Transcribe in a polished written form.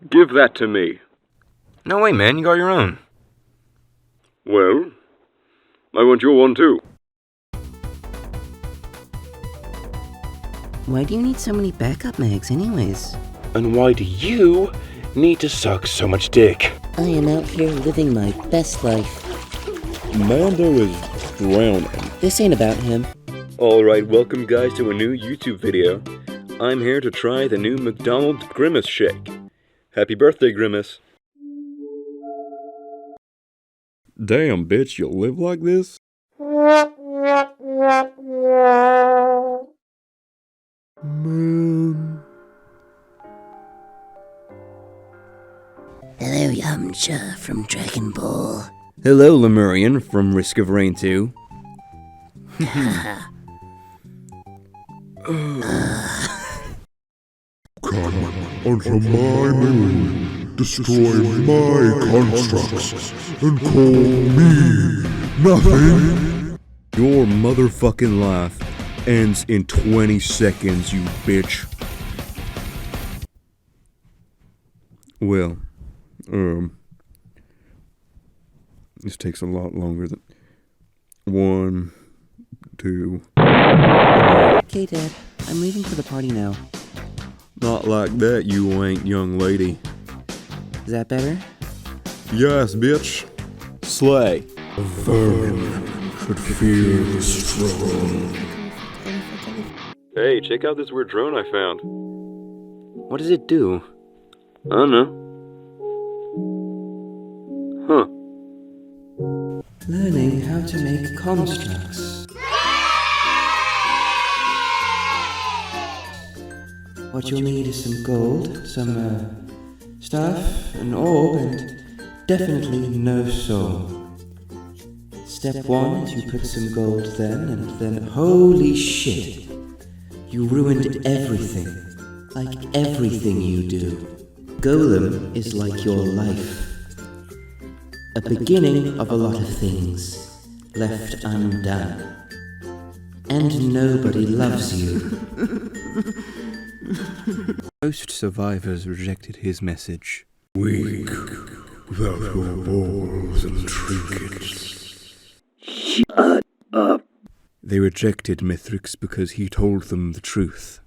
Give that to me. No way, man, you got your own. Well, I want your one too. Why do you need so many backup mags anyways? And why do you need to suck so much dick? I am out here living my best life. Mando is drowning. This ain't about him. Alright, welcome guys to a new YouTube video. I'm here to try the new McDonald's Grimace Shake. Happy birthday, Grimace. Damn, bitch, you live like this? Man. Hello, Yamcha from Dragon Ball. Hello, Lemurian from Risk of Rain 2. Come onto my moon, destroy my constructs, and call me nothing. Your motherfucking life ends in 20 seconds, you bitch. Well, this takes a lot longer than 1, 2. Okay, Dad, I'm leaving for the party now. Not like that, you ain't, young lady. Is that better? Yes, bitch. Slay. A vermin should fear the strong. Hey, check out this weird drone I found. What does it do? I don't know. Huh. Learning how to make constructs. What you'll need is some gold, some stuff, an orb, and definitely no soul. Step 1 is you put some gold then, and then holy shit, you ruined everything. Like everything you do. Golem is like your life. A beginning of a lot of things, left undone. And nobody loves you. Most survivors rejected his message. Weak, without your balls and trinkets. They rejected Mithrix because he told them the truth.